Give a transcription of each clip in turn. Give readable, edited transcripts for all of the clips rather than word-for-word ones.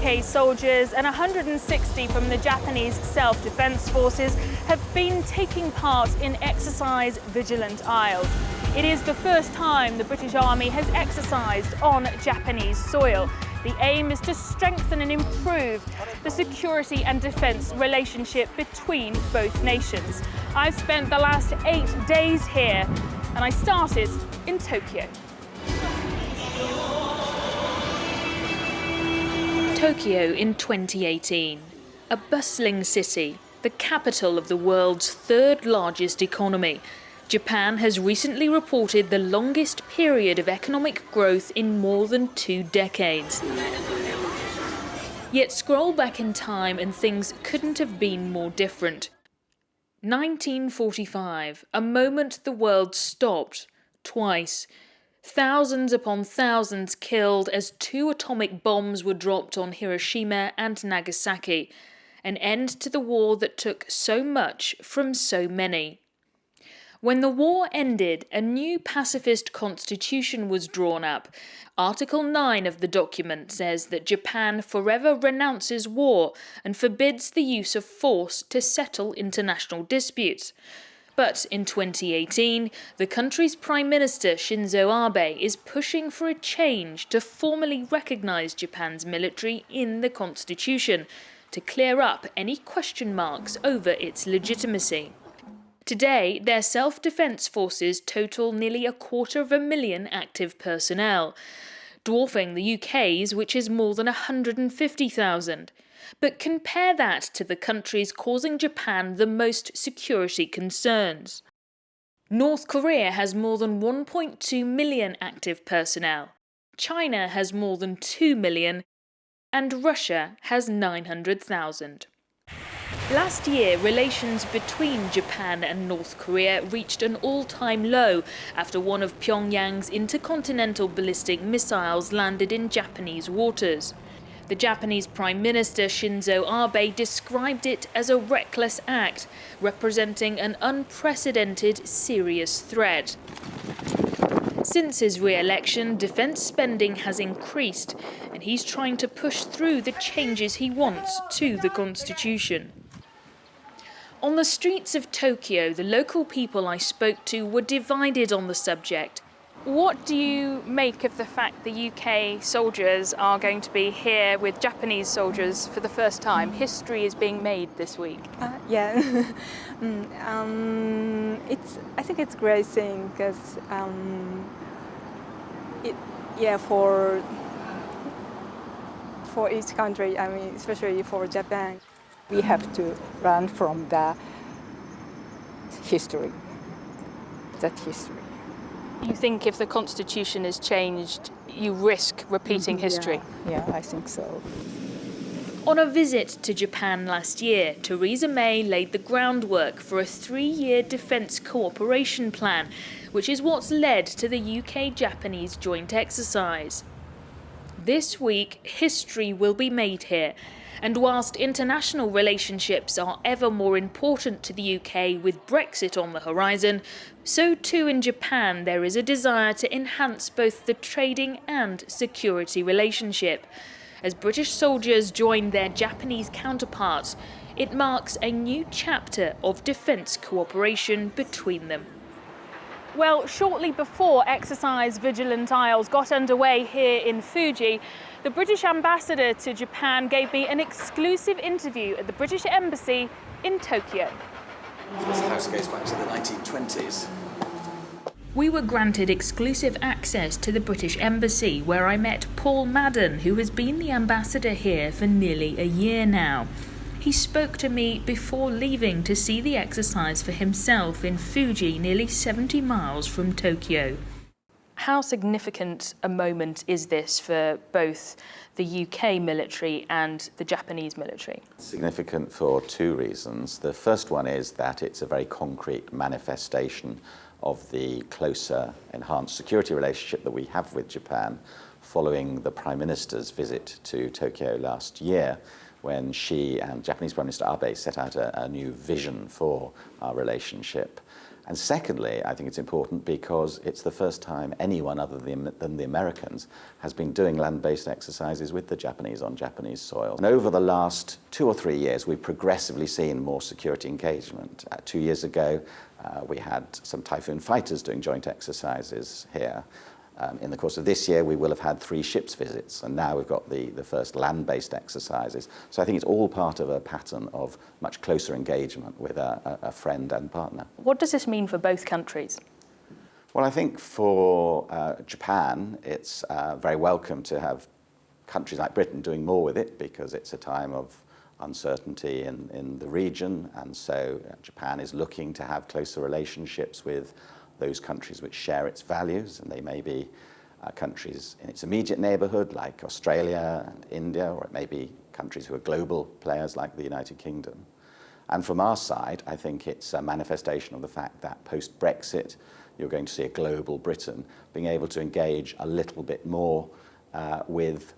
UK soldiers and 160 from the Japanese self-defense forces have been taking part in exercise Vigilant Isles. It is the first time the British Army has exercised on Japanese soil. The aim is to strengthen and improve the security and defence relationship between both nations. I've spent the last 8 days here, and I started in Tokyo. Tokyo in 2018, a bustling city, the capital of the world's third largest economy. Japan has recently reported the longest period of economic growth in more than 2 decades. Yet scroll back in time and things couldn't have been more different. 1945, a moment the world stopped, twice. Thousands upon thousands killed as 2 atomic bombs were dropped on Hiroshima and Nagasaki. An end to the war that took so much from so many. When the war ended, a new pacifist constitution was drawn up. Article 9 of the document says that Japan forever renounces war and forbids the use of force to settle international disputes. But in 2018, the country's Prime Minister Shinzo Abe is pushing for a change to formally recognise Japan's military in the constitution, to clear up any question marks over its legitimacy. Today, their self-defence forces total nearly 250,000 active personnel, dwarfing the UK's, which is more than 150,000. But compare that to the countries causing Japan the most security concerns. North Korea has more than 1.2 million active personnel, China has more than 2 million, and Russia has 900,000. Last year, relations between Japan and North Korea reached an all-time low after one of Pyongyang's intercontinental ballistic missiles landed in Japanese waters. The Japanese Prime Minister Shinzo Abe described it as a reckless act, representing an unprecedented, serious threat. Since his re-election, defence spending has increased, and he's trying to push through the changes he wants to the constitution. On the streets of Tokyo, the local people I spoke to were divided on the subject. What do you make of the fact the UK soldiers are going to be here with Japanese soldiers for the first time? History is being made this week. Yeah, I think it's a great thing because for each country, I mean, especially for Japan, we have to learn from the history, that history. You think if the constitution is changed, you risk repeating history? Yeah, I think so. On a visit to Japan last year, Theresa May laid the groundwork for a 3-year defence cooperation plan, which is what's led to the UK-Japanese joint exercise. This week, history will be made here. And whilst international relationships are ever more important to the UK with Brexit on the horizon, so too in Japan there is a desire to enhance both the trading and security relationship. As British soldiers join their Japanese counterparts, it marks a new chapter of defence cooperation between them. Well, shortly before exercise Vigilant Isles got underway here in Fuji, the British ambassador to Japan gave me an exclusive interview at the British Embassy in Tokyo. This house goes back to the 1920s. We were granted exclusive access to the British Embassy, where I met Paul Madden, who has been the ambassador here for nearly a year now. He spoke to me before leaving to see the exercise for himself in Fuji, nearly 70 miles from Tokyo. How significant a moment is this for both the UK military and the Japanese military? Significant for 2 reasons. The first one is that it's a very concrete manifestation of the closer, enhanced security relationship that we have with Japan following the Prime Minister's visit to Tokyo last year, when she and Japanese Prime Minister Abe set out a new vision for our relationship. And secondly, I think it's important because it's the first time anyone other than the Americans has been doing land-based exercises with the Japanese on Japanese soil. And over the last 2 or 3 years, we've progressively seen more security engagement. 2 years ago, we had some Typhoon fighters doing joint exercises here. In the course of this year, we will have had 3 ships visits, and now we've got the first land-based exercises. So I think it's all part of a pattern of much closer engagement with a friend and partner. What does this mean for both countries? Well, I think for Japan, it's very welcome to have countries like Britain doing more with it, because it's a time of uncertainty in the region, and so Japan is looking to have closer relationships with those countries which share its values, and they may be countries in its immediate neighbourhood like Australia and India, or it may be countries who are global players like the United Kingdom. And from our side, I think it's a manifestation of the fact that post-Brexit, you're going to see a global Britain being able to engage a little bit more with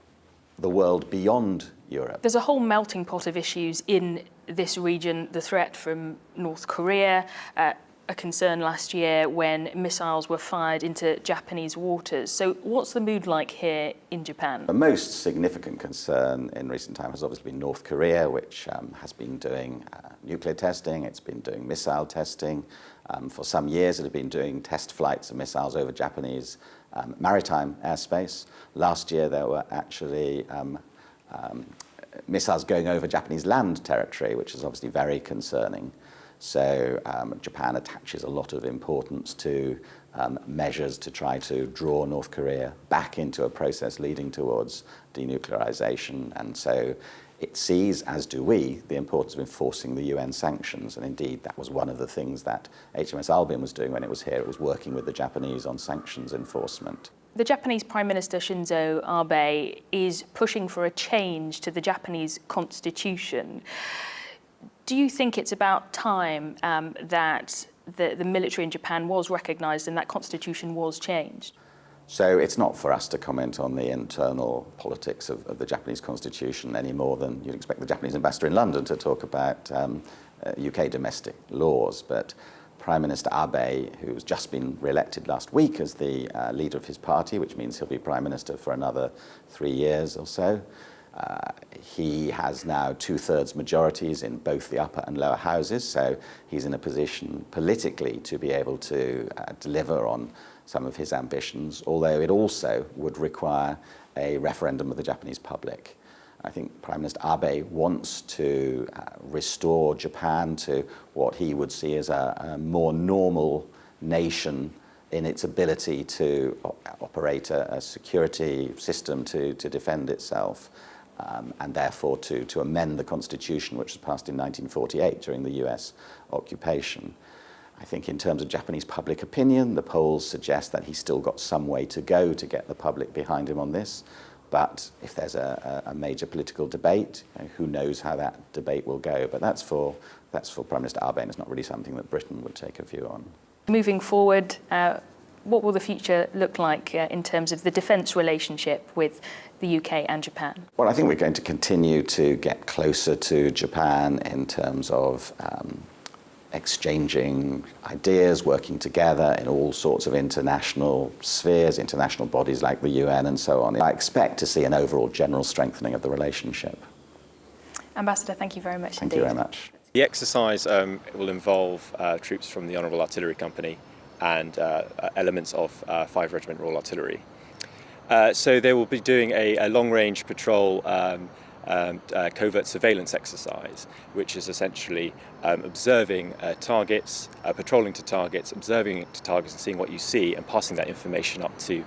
the world beyond Europe. There's a whole melting pot of issues in this region. The threat from North Korea, a concern last year when missiles were fired into Japanese waters. So what's the mood like here in Japan? The most significant concern in recent time has obviously been North Korea, which has been doing nuclear testing, it's been doing missile testing. For some years it had been doing test flights of missiles over Japanese maritime airspace. Last year there were actually missiles going over Japanese land territory, which is obviously very concerning. So Japan attaches a lot of importance to measures to try to draw North Korea back into a process leading towards denuclearization. And so it sees, as do we, the importance of enforcing the UN sanctions. And indeed, that was one of the things that HMS Albion was doing when it was here. It was working with the Japanese on sanctions enforcement. The Japanese Prime Minister Shinzo Abe is pushing for a change to the Japanese constitution. Do you think it's about time that the military in Japan was recognised and that constitution was changed? So it's not for us to comment on the internal politics of the Japanese constitution any more than you'd expect the Japanese ambassador in London to talk about UK domestic laws. But Prime Minister Abe, who's just been re-elected last week as the leader of his party, which means he'll be Prime Minister for another 3 years or so, he has now 2/3 majorities in both the upper and lower houses, so he's in a position politically to be able to deliver on some of his ambitions, although it also would require a referendum of the Japanese public. I think Prime Minister Abe wants to restore Japan to what he would see as a more normal nation in its ability to operate a security system to defend itself. And therefore to amend the Constitution, which was passed in 1948 during the US occupation. I think in terms of Japanese public opinion, the polls suggest that he's still got some way to go to get the public behind him on this. But if there's a major political debate, who knows how that debate will go. But that's for Prime Minister Abe, and it's not really something that Britain would take a view on. Moving forward, what will the future look like in terms of the defence relationship with the UK and Japan? Well, I think we're going to continue to get closer to Japan in terms of exchanging ideas, working together in all sorts of international spheres, international bodies like the UN and so on. I expect to see an overall general strengthening of the relationship. Ambassador, thank you very much Thank indeed. you very much. The exercise will involve troops from the Honourable Artillery Company and elements of 5 Regiment Royal Artillery. So they will be doing a long-range patrol covert surveillance exercise, which is essentially observing targets, patrolling to targets, observing to targets and seeing what you see and passing that information up to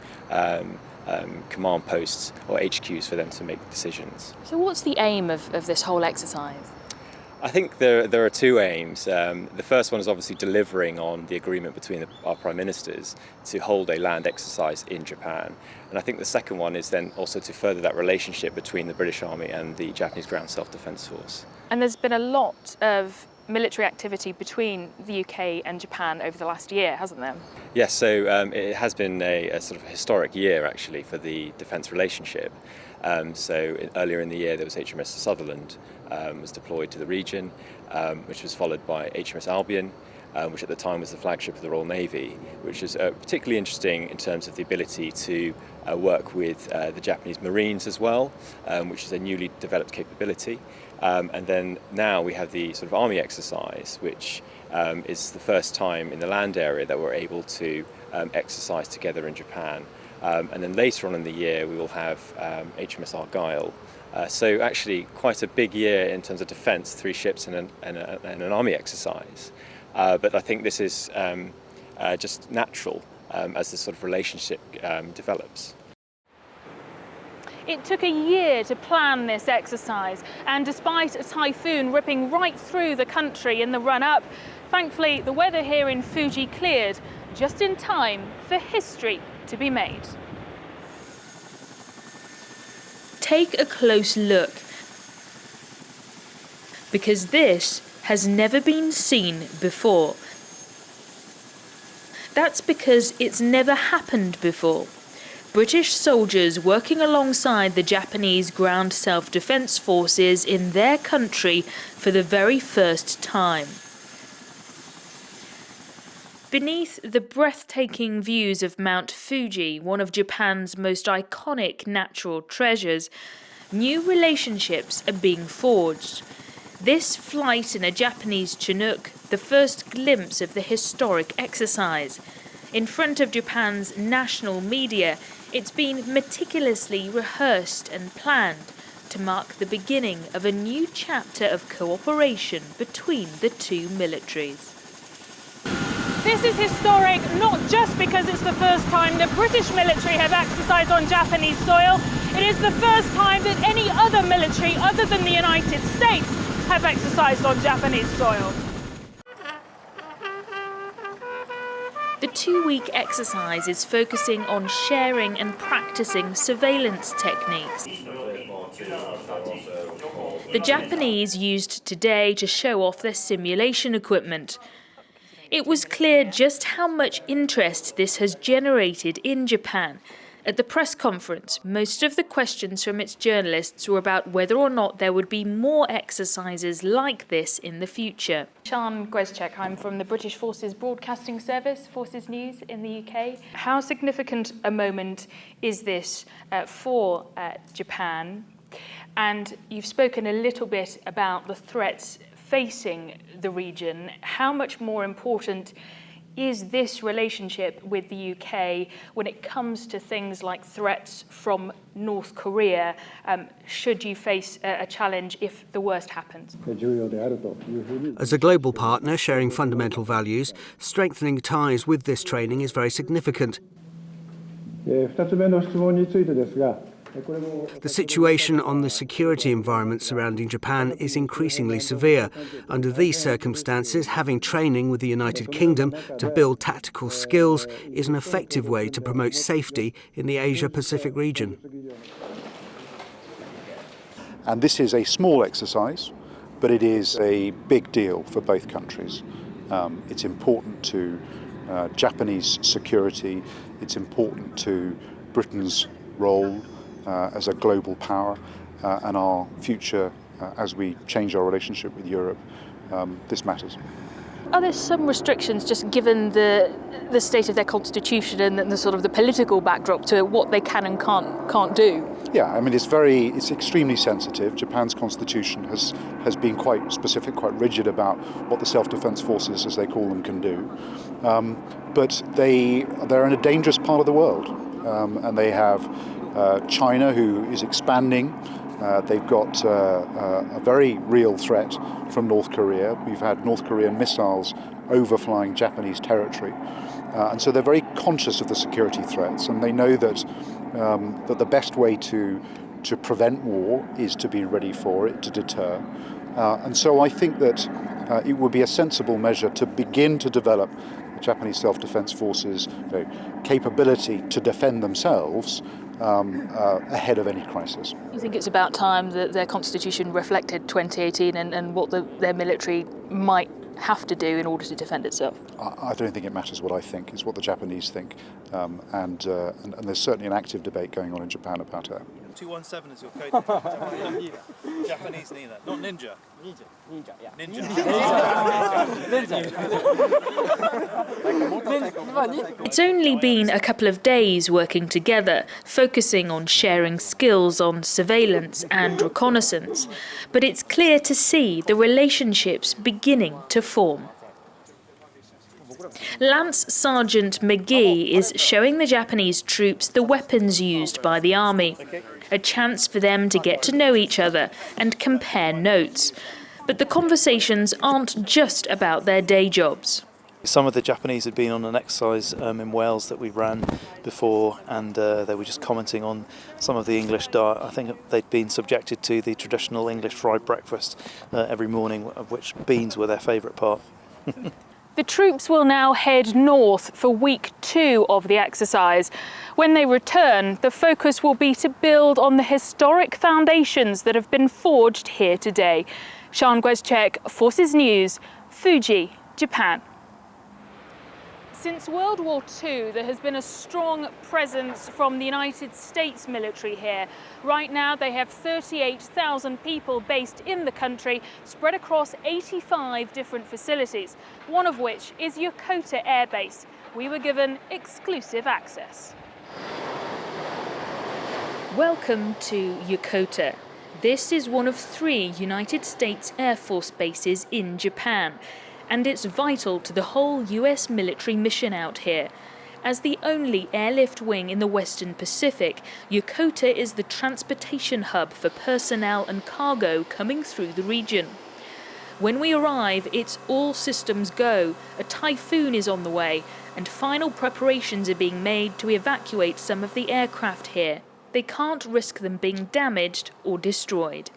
command posts or HQs for them to make decisions. So what's the aim of this whole exercise? I think there are 2 aims. The first one is obviously delivering on the agreement between our Prime Ministers to hold a land exercise in Japan. And I think the second one is then also to further that relationship between the British Army and the Japanese Ground Self-Defence Force. And there's been a lot of military activity between the UK and Japan over the last year, hasn't there? Yes, so it has been a sort of historic year actually for the defence relationship. Earlier in the year there was HMS Sutherland was deployed to the region, which was followed by HMS Albion, which at the time was the flagship of the Royal Navy, which was particularly interesting in terms of the ability to work with the Japanese Marines as well, which is a newly developed capability. And then now we have the sort of army exercise, which is the first time in the land area that we're able to exercise together in Japan. And then later on in the year we will have HMS Argyll. So actually quite a big year in terms of defence, 3 ships and an army exercise. But I think this is just natural as this sort of relationship develops. It took a year to plan this exercise, and despite a typhoon ripping right through the country in the run-up, thankfully the weather here in Fuji cleared just in time for history to be made. Take a close look, because this has never been seen before. That's because it's never happened before. British soldiers working alongside the Japanese ground self-defense forces in their country for the very first time. Beneath the breathtaking views of Mount Fuji, one of Japan's most iconic natural treasures, new relationships are being forged. This flight in a Japanese Chinook, the first glimpse of the historic exercise. In front of Japan's national media, it's been meticulously rehearsed and planned to mark the beginning of a new chapter of cooperation between the two militaries. This is historic not just because it's the first time the British military have exercised on Japanese soil, it is the first time that any other military other than the United States have exercised on Japanese soil. The 2-week exercise is focusing on sharing and practicing surveillance techniques. The Japanese used today to show off their simulation equipment. It was clear just how much interest this has generated in Japan. At the press conference, most of the questions from its journalists were about whether or not there would be more exercises like this in the future. Sian Gwezczek, I'm from the British Forces Broadcasting Service, Forces News in the UK. How significant a moment is this for Japan? And you've spoken a little bit about the threats facing the region. How much more important is this relationship with the UK when it comes to things like threats from North Korea, should you face a challenge if the worst happens? As a global partner sharing fundamental values, strengthening ties with this training is very significant. The situation on the security environment surrounding Japan is increasingly severe. Under these circumstances, having training with the United Kingdom to build tactical skills is an effective way to promote safety in the Asia-Pacific region. And this is a small exercise, but it is a big deal for both countries. It's important to Japanese security, it's important to Britain's role as a global power and our future as we change our relationship with Europe. This matters. Are there some restrictions, just given the state of their constitution and the sort of the political backdrop to what they can and can't do? Yeah, I mean it's extremely sensitive. Japan's constitution has been quite specific, quite rigid about what the self-defense forces, as they call them, can do. But they're in a dangerous part of the world, and they have China, who is expanding. They've got a very real threat from North Korea. We've had North Korean missiles overflying Japanese territory. And so they're very conscious of the security threats, and they know that the best way to prevent war is to be ready for it, to deter. And so I think that it would be a sensible measure to begin to develop the Japanese self-defense forces' capability to defend themselves ahead of any crisis. You think it's about time that their constitution reflected 2018 and what their military might have to do in order to defend itself? I don't think it matters what I think, it's what the Japanese think. And there's certainly an active debate going on in Japan about that. 217 is your code. Japanese Nina, not ninja. Ninja. It's only been a couple of days working together, focusing on sharing skills on surveillance and reconnaissance, but it's clear to see the relationships beginning to form. Lance Sergeant McGee is showing the Japanese troops the weapons used by the army, a chance for them to get to know each other and compare notes. But the conversations aren't just about their day jobs. Some of the Japanese had been on an exercise in Wales that we ran before, and they were just commenting on some of the English diet. I think they'd been subjected to the traditional English fried breakfast every morning, of which beans were their favourite part. The troops will now head north for week 2 of the exercise. When they return, the focus will be to build on the historic foundations that have been forged here today. Sian Gwezchek, Forces News, Fuji, Japan. Since World War II, there has been a strong presence from the United States military here. Right now, they have 38,000 people based in the country, spread across 85 different facilities, one of which is Yokota Air Base. We were given exclusive access. Welcome to Yokota. This is one of 3 United States Air Force bases in Japan, and it's vital to the whole US military mission out here. As the only airlift wing in the Western Pacific, Yokota is the transportation hub for personnel and cargo coming through the region. When we arrive, it's all systems go. A typhoon is on the way, and final preparations are being made to evacuate some of the aircraft here. They can't risk them being damaged or destroyed.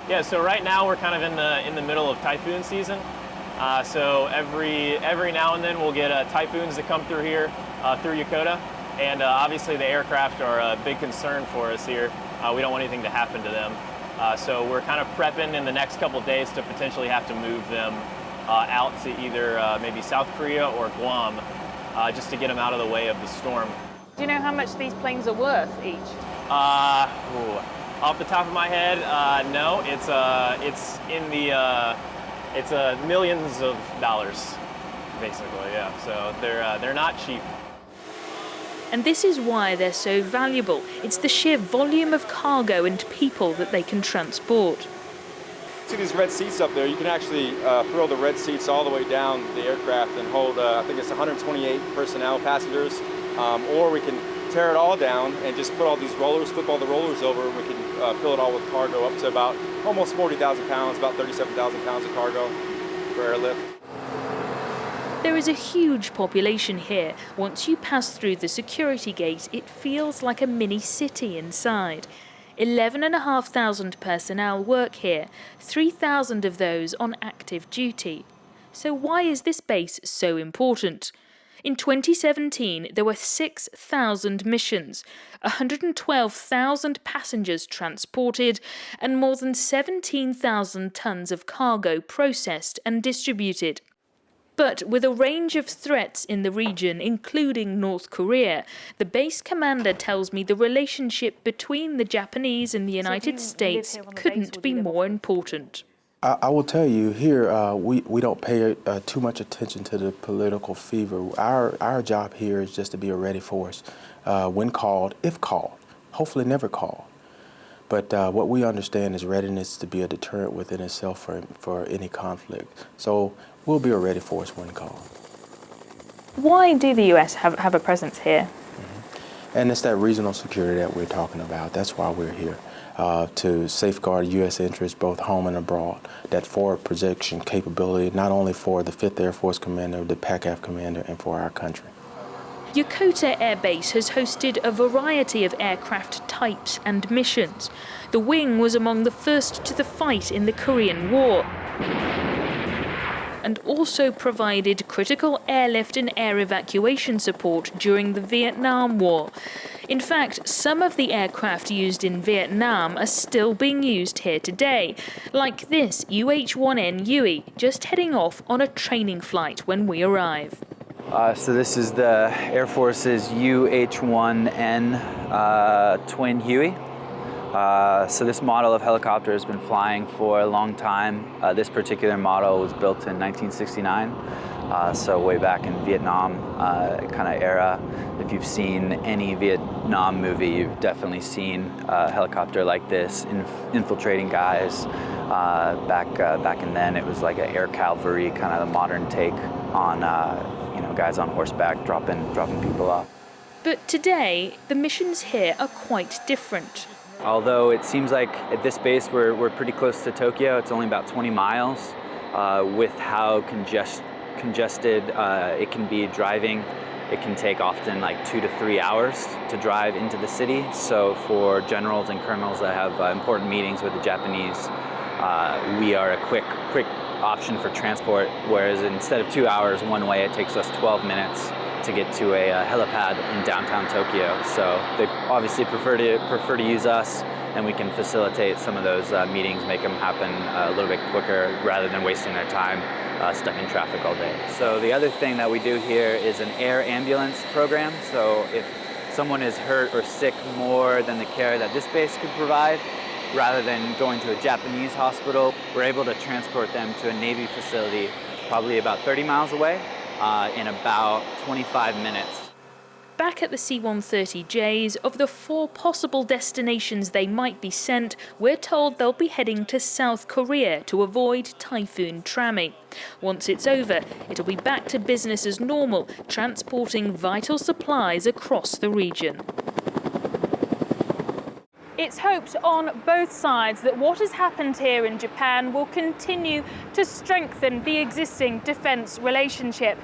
Yeah, so right now we're kind of in the middle of typhoon season. So every now and then we'll get typhoons that come through here, through Yokota, and obviously the aircraft are a big concern for us here. We don't want anything to happen to them. So we're kind of prepping in the next couple days to potentially have to move them out to either maybe South Korea or Guam, just to get them out of the way of the storm. Do you know how much these planes are worth each? Off the top of my head, no. It's in the it's millions of dollars, basically. Yeah. So they're not cheap. And this is why they're so valuable. It's the sheer volume of cargo and people that they can transport. See these red seats up there? You can actually throw the red seats all the way down the aircraft and hold, I think it's 128 personnel, passengers, or we can tear it all down and just put all these rollers, flip all the rollers over, and we can fill it all with cargo up to about almost 40,000 pounds, about 37,000 pounds of cargo for airlift. There is a huge population here. Once you pass through the security gate, it feels like a mini city inside. 11,500 personnel work here, 3,000 of those on active duty. So why is this base so important? In 2017, there were 6,000 missions, 112,000 passengers transported, and more than 17,000 tons of cargo processed and distributed. But with a range of threats in the region, including North Korea, the base commander tells me the relationship between the Japanese and the United States couldn't be more important. I will tell you here, we don't pay too much attention to the political fever. Our job here is just to be a ready force when called, if called, hopefully never called. But what we understand is readiness to be a deterrent within itself for any conflict. So we'll be a ready force when called. Why do the US have a presence here? And it's that regional security that we're talking about. That's why we're here. To safeguard U.S. interests both home and abroad, that forward projection capability not only for the 5th Air Force Commander, the PACAF Commander, and for our country. Yokota Air Base has hosted a variety of aircraft types and missions. The wing was among the first to the fight in the Korean War, and also provided critical airlift and air evacuation support during the Vietnam War. In fact, some of the aircraft used in Vietnam are still being used here today, like this UH-1N Huey, just heading off on a training flight when we arrive. So this is the Air Force's UH-1N twin Huey. So this model of helicopter has been flying for a long time. This particular model was built in 1969, so way back in Vietnam kind of era. If you've seen any Vietnam movie, you've definitely seen a helicopter like this infiltrating guys. Back in then, it was like an air cavalry, kind of a modern take on guys on horseback dropping people off. But today, the missions here are quite different. Although it seems like at this base we're pretty close to Tokyo, it's only about 20 miles. With how congested it can be driving, it can take often like 2 to 3 hours to drive into the city. So for generals and colonels that have important meetings with the Japanese, we are a quick option for transport, whereas instead of 2 hours one way, it takes us 12 minutes to get to a helipad in downtown Tokyo. So they obviously prefer to use us, and we can facilitate some of those meetings, make them happen a little bit quicker rather than wasting their time stuck in traffic all day. So the other thing that we do here is an air ambulance program. So if someone is hurt or sick more than the care that this base could provide, rather than going to a Japanese hospital, we're able to transport them to a Navy facility probably about 30 miles away in about 25 minutes. Back at the C-130Js, of the 4 possible destinations they might be sent, we're told they'll be heading to South Korea to avoid Typhoon Trami. Once it's over, it'll be back to business as normal, transporting vital supplies across the region. It's hoped on both sides that what has happened here in Japan will continue to strengthen the existing defence relationship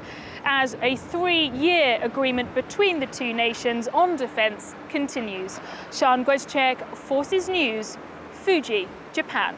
as a 3-year agreement between the two nations on defence continues. Sian Gwezchek, Forces News, Fuji, Japan.